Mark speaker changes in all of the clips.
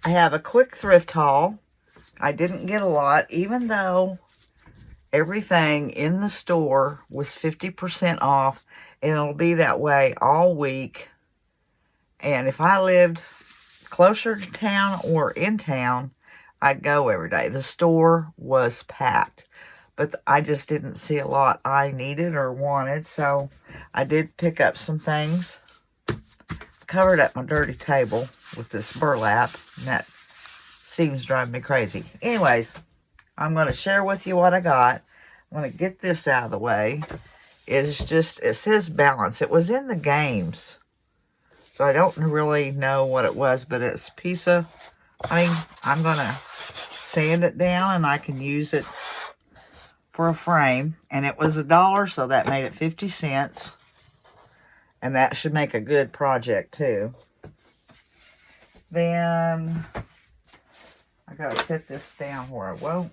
Speaker 1: I have a quick thrift haul. I didn't get a lot, even though everything in the store was 50% off, and it'll be that way all week. And if I lived closer to town or in town, I'd go every day. The store was packed, but I just didn't see a lot I needed or wanted, so I did pick up some things. Covered up my dirty table with this burlap, and that seems driving me crazy. Anyways, I'm going to share with you what I got. I'm going to get this out of the way. It's just, it says balance. It was in the games, so I don't really know what it was, but it's a piece of, I'm going to sand it down and I can use it for a frame. And it was $1, so that made it 50 cents. And that should make a good project too. Then I gotta set this down where I won't.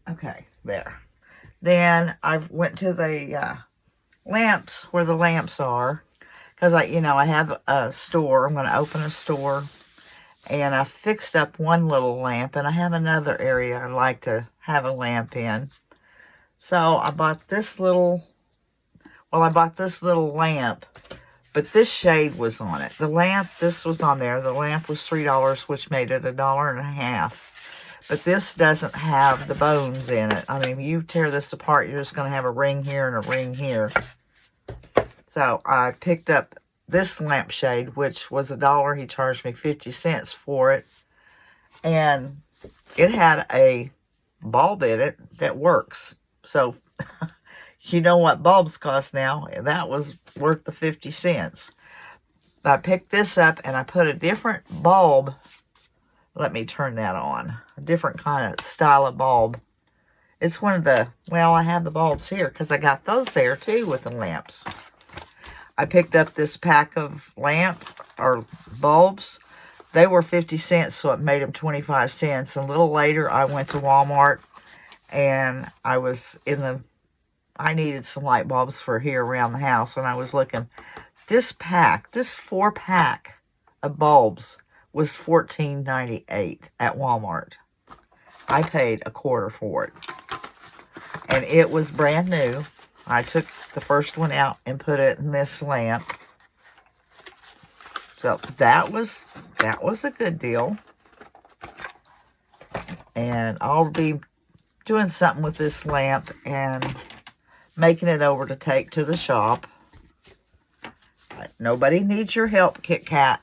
Speaker 1: Okay, there. Then I went to the lamps, where the lamps are, because I have a store. I'm gonna open a store, and I fixed up one little lamp, and I have another area I'd like to have a lamp in. So I bought this little. Well, I bought this little lamp, but this shade was on it. The lamp, this was on there. The lamp was $3, which made it $1.50. But this doesn't have the bones in it. I mean, you tear this apart, you're just going to have a ring here and a ring here. So I picked up this lampshade, which was $1. He charged me 50 cents for it. And it had a bulb in it that works. So you know what bulbs cost now. That was worth the 50 cents. I picked this up and I put a different bulb. Let me turn that on. A different kind of style of bulb. It's one of the, well, I have the bulbs here because I got those there too with the lamps. I picked up this pack of lamp or bulbs. They were 50 cents, so it made them 25 cents. A little later, I went to Walmart and I was in the, I needed some light bulbs for here around the house, and I was looking. This pack, this 4-pack of bulbs was $14.98 at Walmart. I paid $1.25 for it. And it was brand new. I took the first one out and put it in this lamp. So that was a good deal. And I'll be doing something with this lamp and making it over to take to the shop. Nobody needs your help, Kit Kat.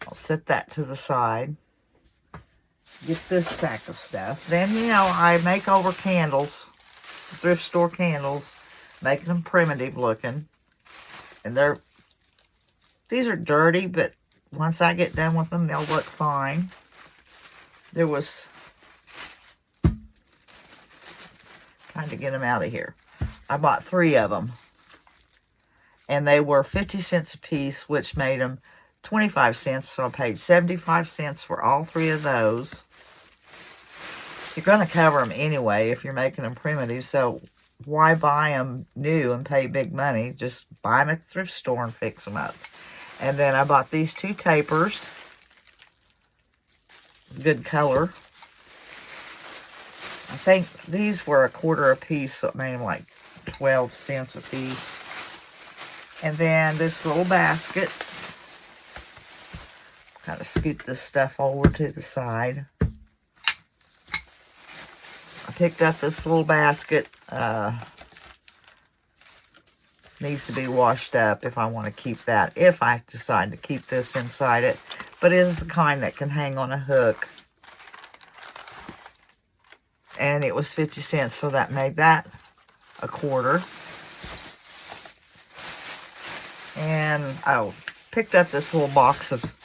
Speaker 1: I'll set that to the side. Get this sack of stuff. Then, I make over candles. Thrift store candles. Making them primitive looking. And these are dirty, but once I get done with them, they'll look fine. There was, trying to get them out of here. I bought 3 of them. And they were 50 cents a piece, which made them 25 cents. So I paid 75 cents for all 3 of those. You're going to cover them anyway if you're making them primitive. So why buy them new and pay big money? Just buy them at the thrift store and fix them up. And then I bought these 2 tapers. Good color. I think these were $0.25 a piece, so it made them like 12 cents a piece. And then this little basket. Kind of scoot this stuff over to the side. I picked up this little basket. Needs to be washed up if I want to keep that. If I decide to keep this inside it. But it is the kind that can hang on a hook. And it was 50 cents, so that made that $0.25. And I picked up this little box of,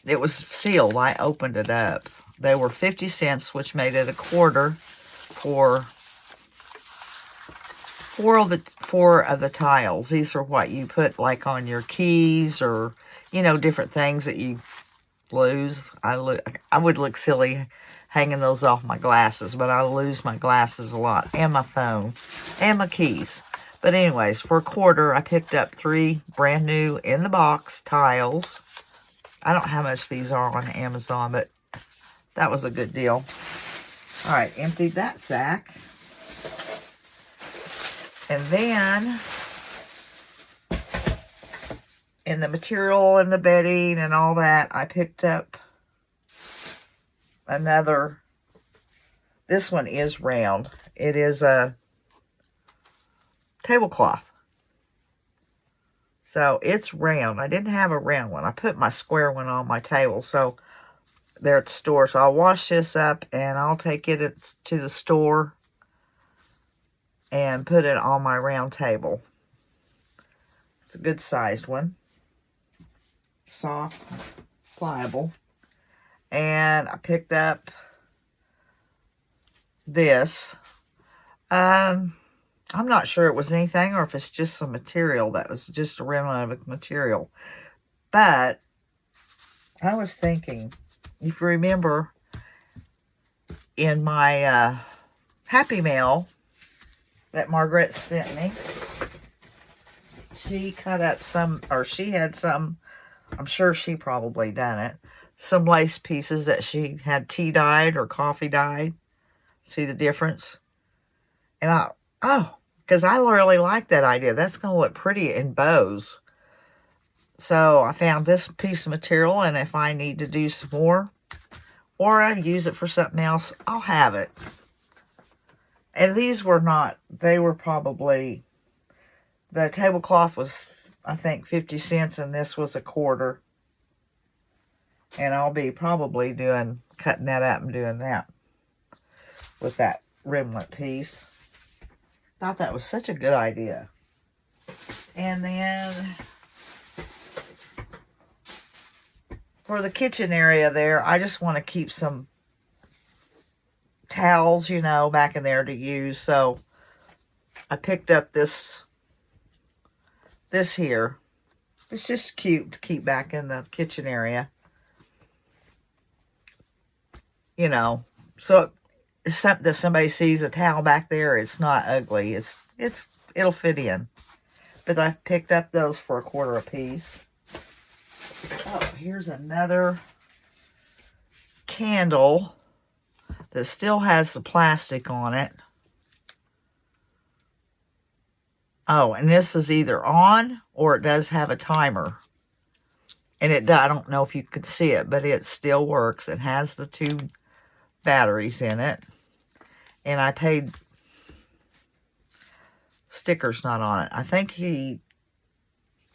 Speaker 1: it was sealed. I opened it up. They were 50 cents, which made it $0.25 for 4 of the tiles. These are what you put like on your keys or, different things that you lose. I would look silly hanging those off my glasses, but I lose my glasses a lot, and my phone, and my keys. But anyways, for $1, I picked up 3 brand new in the box tiles. I don't know how much these are on Amazon, but that was a good deal. All right, emptied that sack. And then, in the material and the bedding and all that, I picked up another. This one is round. It is a tablecloth. So it's round. I didn't have a round one. I put my square one on my table. So they're at the store. So I'll wash this up and I'll take it to the store and put it on my round table. It's a good sized one. Soft, pliable. And I picked up this. I'm not sure it was anything or if it's just some material that was just a remnant of a material. But I was thinking, if you remember in my Happy Mail that Margaret sent me, she cut up some, or she had some, I'm sure she probably done it, some lace pieces that she had tea dyed or coffee dyed. See the difference? And because I really like that idea. That's going to look pretty in bows. So I found this piece of material, and if I need to do some more, or I use it for something else, I'll have it. And these were not, they were probably, the tablecloth was, I think, 50 cents, and this was $1. And I'll be probably cutting that up and doing that with that rimlet piece. Thought that was such a good idea. And then for the kitchen area there, I just want to keep some towels, you know, back in there to use. So I picked up this here. It's just cute to keep back in the kitchen area. You know, so it's something that somebody sees a towel back there, it's not ugly. It'll fit in. But I've picked up those for $1 a piece. Oh, here's another candle that still has the plastic on it. Oh, and this is either on or it does have a timer. And I don't know if you could see it, but it still works. It has the 2 batteries in it. And I paid, stickers not on it. I think he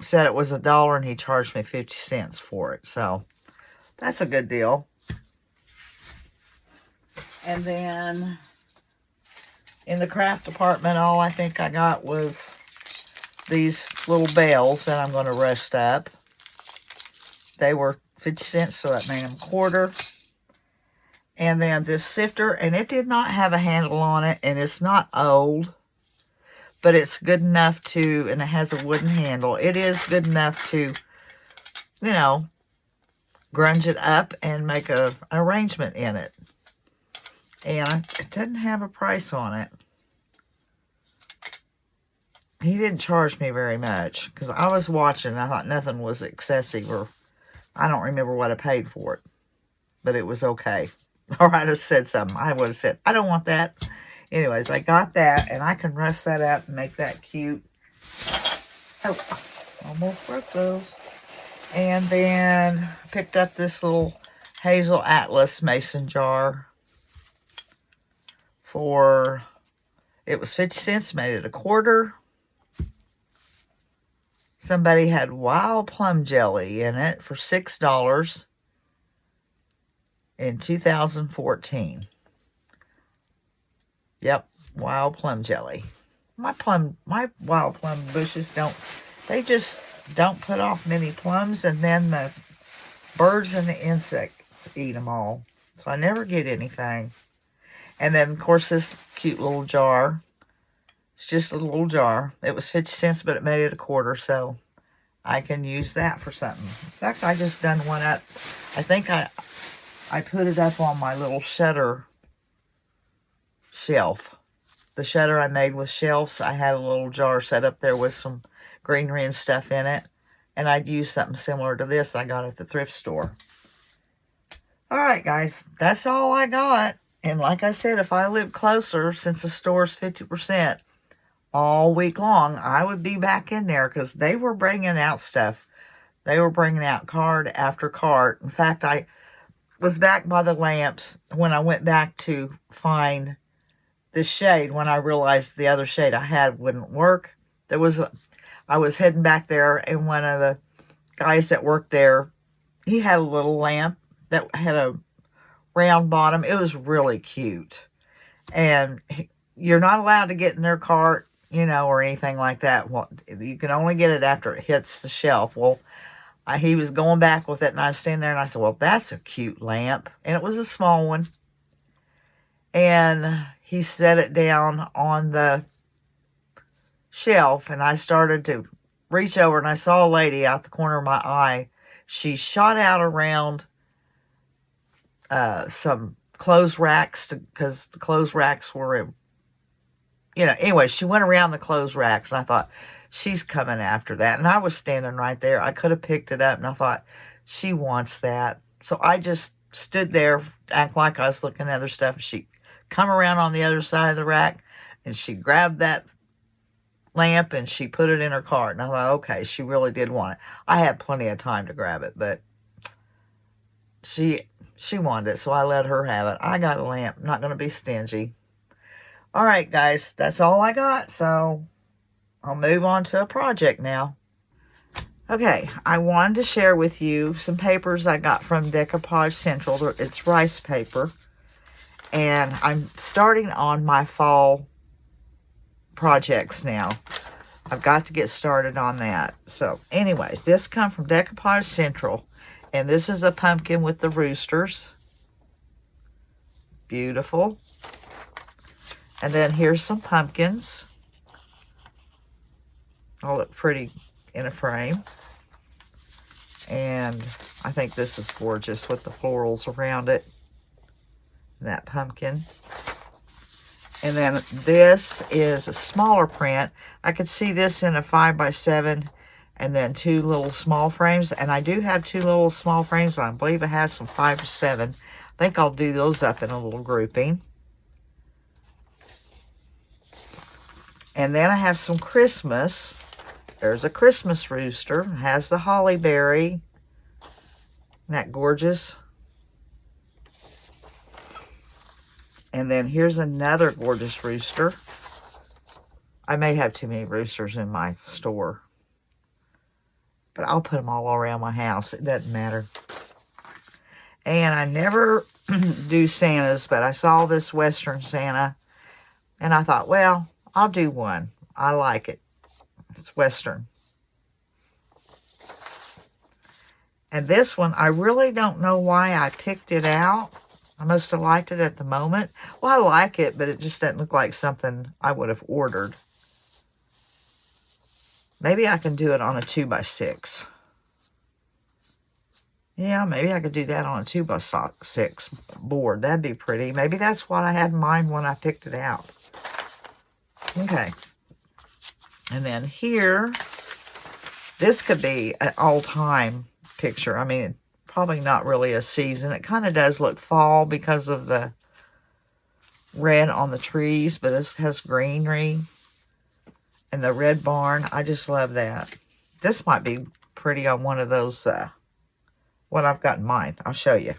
Speaker 1: said it was $1 and he charged me 50 cents for it. So that's a good deal. And then in the craft department, all I think I got was these little bells that I'm going to rust up. They were 50 cents, so that made them $1. And then this sifter, and it did not have a handle on it, and it's not old, but it's good enough to, and it has a wooden handle. It is good enough to, you know, grunge it up and make an arrangement in it. And it doesn't have a price on it. He didn't charge me very much, because I was watching, and I thought nothing was excessive, or I don't remember what I paid for it, but it was okay. Or I'd have said something. I would have said, I don't want that. Anyways, I got that, and I can rust that up and make that cute. Oh, almost broke those. And then I picked up this little Hazel Atlas mason jar for, it was 50 cents, made it $1. Somebody had wild plum jelly in it for $6. In 2014. Yep, wild plum jelly. My wild plum bushes just don't put off many plums, and then the birds and the insects eat them all. So I never get anything. And then, of course, this cute little jar. It's just a little jar. It was 50 cents, but it made it $1, so I can use that for something. In fact, I just done one up I think I put it up on my little shutter shelf. The shutter I made with shelves, I had a little jar set up there with some greenery and stuff in it. And I'd use something similar to this I got at the thrift store. Alright guys, that's all I got. And like I said, if I lived closer, since the store's 50% all week long, I would be back in there because they were bringing out stuff. They were bringing out card after card. In fact, I was back by the lamps when I went back to find the shade when I realized the other shade I had wouldn't work. I was heading back there, and one of the guys that worked there, he had a little lamp that had a round bottom. It was really cute. And you're not allowed to get in their cart, you know, or anything like that. Well, you can only get it after it hits the shelf. Well, he was going back with it, and I was standing there, and I said, well, that's a cute lamp. And it was a small one. And he set it down on the shelf, and I started to reach over, and I saw a lady out the corner of my eye. She shot out around some clothes racks, because the clothes racks were in, you know, anyway, she went around the clothes racks, and I thought, she's coming after that. And I was standing right there. I could have picked it up, and I thought, she wants that. So I just stood there, act like I was looking at other stuff, and she come around on the other side of the rack, and she grabbed that lamp, and she put it in her cart. And I thought, okay, she really did want it. I had plenty of time to grab it, but she wanted it, so I let her have it. I got a lamp. I'm not going to be stingy. All right, guys, that's all I got, so I'll move on to a project now. Okay, I wanted to share with you some papers I got from Decoupage Central. It's rice paper. And I'm starting on my fall projects now. I've got to get started on that. So, anyways, this comes from Decoupage Central. And this is a pumpkin with the roosters. Beautiful. And then here's some pumpkins. All look pretty in a frame. And I think this is gorgeous with the florals around it. That pumpkin. And then this is a smaller print. I could see this in a 5x7 and then two little small frames. And I do have two little small frames. I believe it has some 5x7. I think I'll do those up in a little grouping. And then I have some Christmas. There's a Christmas rooster. It has the holly berry. Isn't that gorgeous? And then here's another gorgeous rooster. I may have too many roosters in my store, but I'll put them all around my house. It doesn't matter. And I never do Santas, but I saw this Western Santa, and I thought, well, I'll do one. I like it. It's Western. And this one, I really don't know why I picked it out. I must have liked it at the moment. Well, I like it, but it just doesn't look like something I would have ordered. Maybe I can do it on a 2x6. Yeah, maybe I could do that on a 2x6 board. That'd be pretty. Maybe that's what I had in mind when I picked it out. Okay. And then here, this could be an all-time picture. I mean, probably not really a season. It kind of does look fall because of the red on the trees, but it has greenery and the red barn. I just love that. This might be pretty on one of those, what I've got in mind. I'll show you.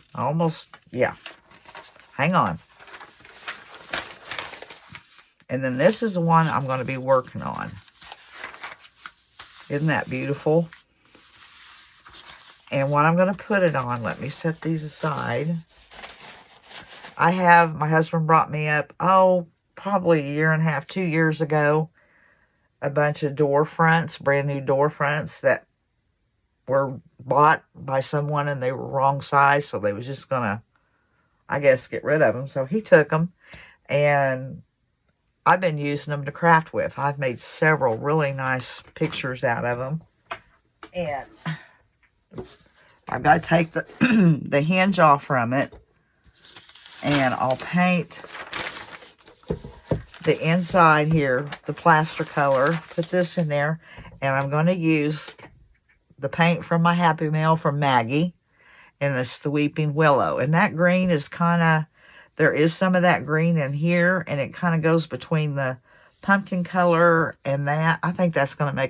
Speaker 1: Yeah. Hang on. And then this is the one I'm going to be working on. Isn't that beautiful? And what I'm going to put it on, let me set these aside. My husband brought me up, probably a year and a half, 2 years ago, a bunch of door fronts, brand new door fronts that were bought by someone and they were wrong size. So they was just going to, I guess, get rid of them. So he took them, and I've been using them to craft with. I've made several really nice pictures out of them. And I've got to take the, the hinge off from it. And I'll paint the inside here, the plaster color. Put this in there. And I'm going to use the paint from my Happy Mail from Maggie. And it's the Weeping Willow. And that green is kind of, there is some of that green in here. And it kind of goes between the pumpkin color and that. I think that's going to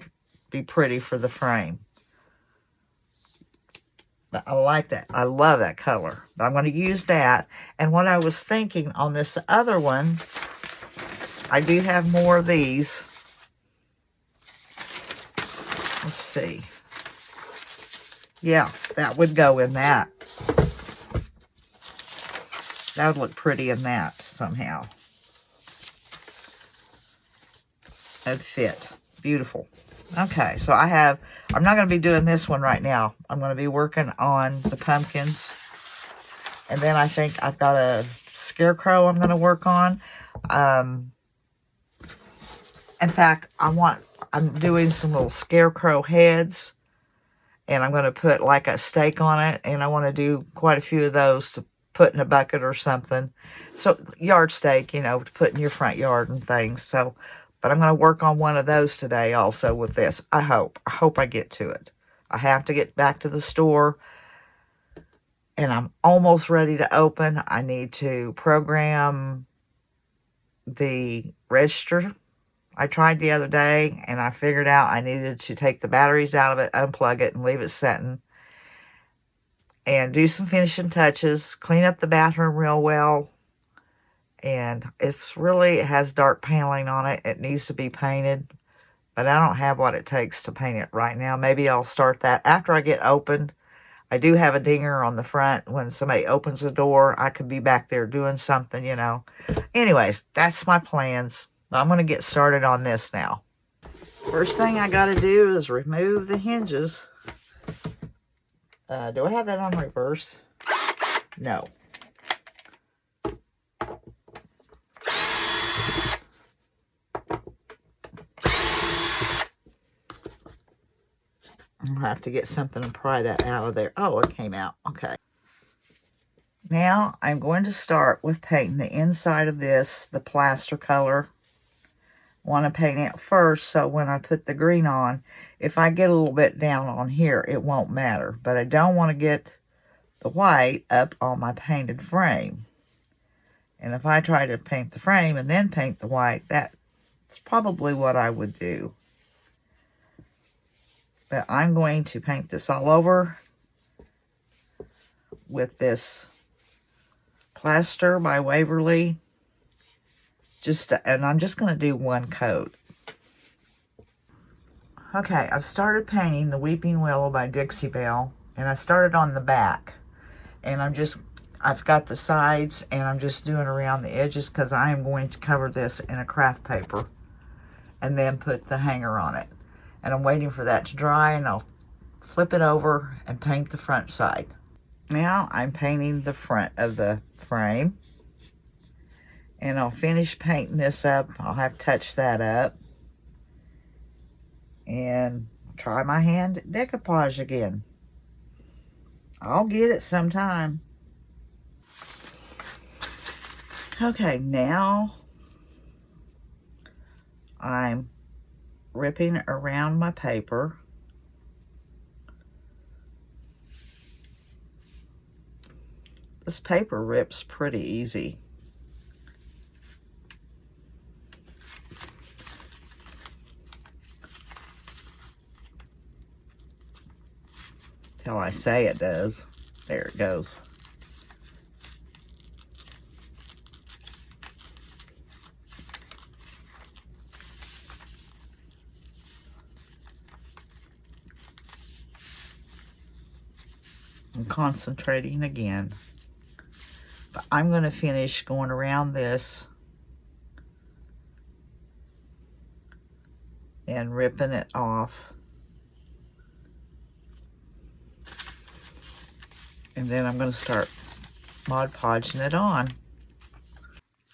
Speaker 1: be pretty for the frame. But I like that. I love that color. But I'm going to use that. And what I was thinking on this other one, I do have more of these. Let's see. Yeah, that would go in that. That would look pretty in that somehow. That'd fit. Beautiful. Okay, so I'm not going to be doing this one right now. I'm going to be working on the pumpkins. And then I think I've got a scarecrow I'm going to work on. In fact, I'm doing some little scarecrow heads. And I'm going to put like a stake on it. And I want to do quite a few of those to put in a bucket or something. So, yard stake, you know, to put in your front yard and things. So, but I'm going to work on one of those today also with this. I hope I get to it. I have to get back to the store. And I'm almost ready to open. I need to program the register. I tried the other day and I figured out I needed to take the batteries out of it, unplug it, and leave it setting. And do some finishing touches. Clean up the bathroom real well. And it has dark paneling on it. It needs to be painted. But I don't have what it takes to paint it right now. Maybe I'll start that after I get opened. I do have a dinger on the front. When somebody opens the door, I could be back there doing something, you know. Anyways, that's my plans. I'm going to get started on this now. First thing I got to do is remove the hinges. Do I have that on reverse? No. I'll have to get something to pry that out of there. Oh, it came out. Okay. Now, I'm going to start with painting the inside of this, the plaster color. I want to paint it first, so when I put the green on, if I get a little bit down on here, it won't matter. But I don't want to get the white up on my painted frame. And if I try to paint the frame and then paint the white, that's probably what I would do. But I'm going to paint this all over with this plaster by Waverly. And I'm just going to do one coat. Okay, I've started painting the Weeping Willow by Dixie Belle. And I started on the back. And I've got the sides and I'm just doing around the edges because I am going to cover this in a craft paper. And then put the hanger on it. And I'm waiting for that to dry, and I'll flip it over and paint the front side. Now I'm painting the front of the frame. And I'll finish painting this up. I'll have to touch that up. And try my hand at decoupage again. I'll get it sometime. Okay, now I'm ripping around my paper. This paper rips pretty easy. Till I say it does. There it goes. I'm concentrating again. But I'm going to finish going around this and ripping it off. And then I'm going to start Mod Podging it on.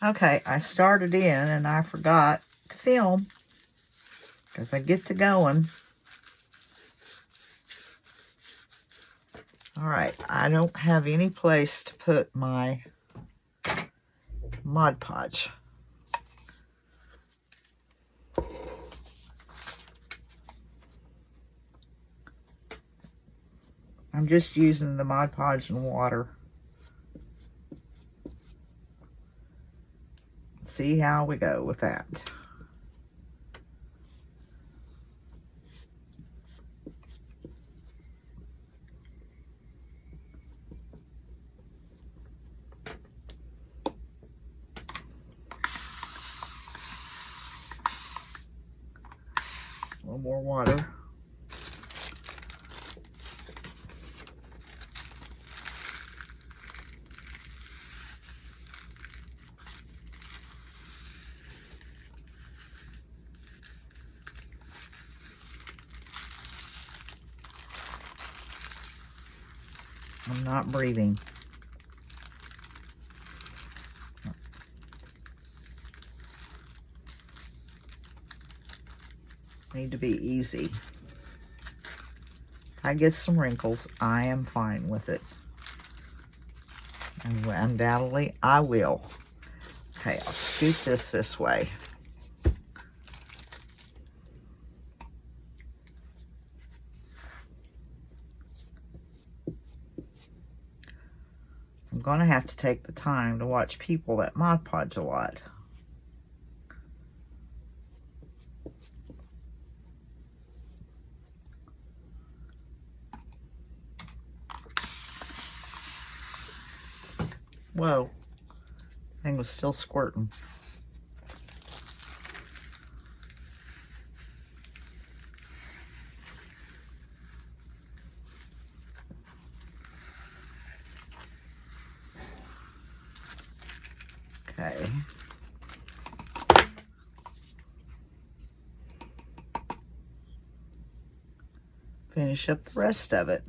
Speaker 1: Okay, I started in and I forgot to film because I get to going. All right, I don't have any place to put my Mod Podge. I'm just using the Mod Podge and water. See how we go with that. A little more water. I'm not breathing. Need to be easy. If I get some wrinkles, I am fine with it. And undoubtedly, I will. Okay, I'll scoot this way. I'm going to have to take the time to watch people that Mod Podge a lot. Whoa, thing was still squirting. Okay. Finish up the rest of it.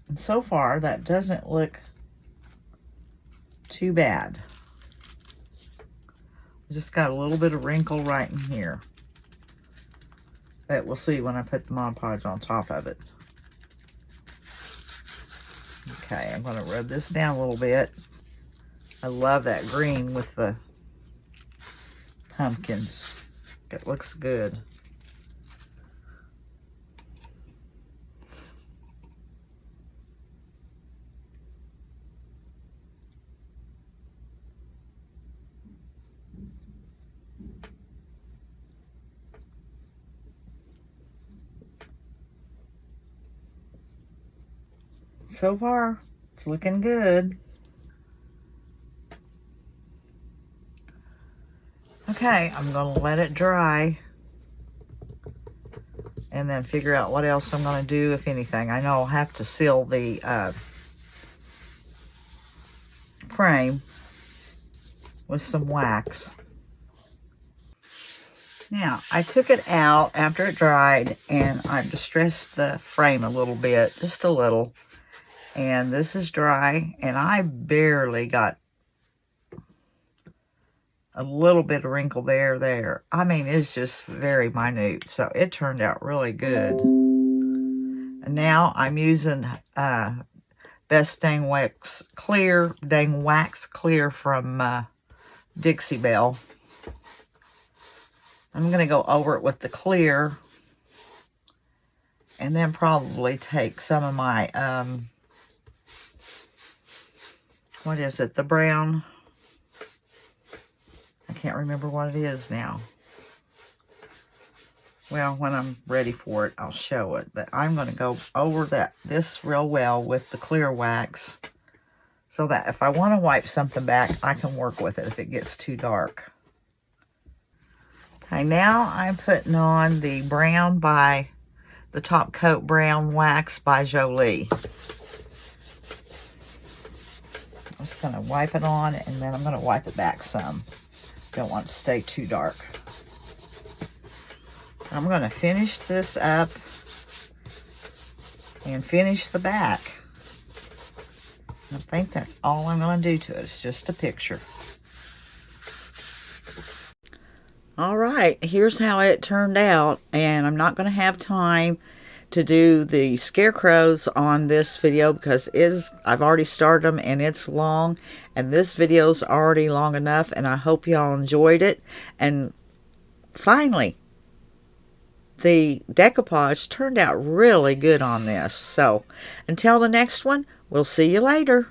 Speaker 1: And so far, that doesn't look too bad. Just got a little bit of wrinkle right in here. But we'll see when I put the Mod Podge on top of it. Okay, I'm going to rub this down a little bit. I love that green with the pumpkins. It looks good. So far, it's looking good. Okay, I'm going to let it dry and then figure out what else I'm going to do, if anything. I know I'll have to seal the frame with some wax. Now, I took it out after it dried and I distressed the frame a little bit, just a little. And this is dry, and I barely got a little bit of wrinkle there. I mean, it's just very minute, so it turned out really good. And now I'm using Best Dang Wax Clear from Dixie Belle. I'm going to go over it with the clear, and then probably take some of my what is it? The brown. I can't remember what it is now. Well, when I'm ready for it, I'll show it. But I'm going to go over this real well with the clear wax, so that if I want to wipe something back, I can work with it if it gets too dark. Okay, now I'm putting on the brown by the top coat brown wax by Jolie. just going to wipe it on, and then I'm going to wipe it back some. Don't want it to stay too dark. I'm going to finish this up and finish the back. I think that's all I'm going to do to it. It's just a picture. All right, here's how it turned out, and I'm not going to have time to do the scarecrows on this video because I've already started them and it's long, and this video's already long enough, and I hope y'all enjoyed it. And finally, the decoupage turned out really good on this. So until the next one, we'll see you later.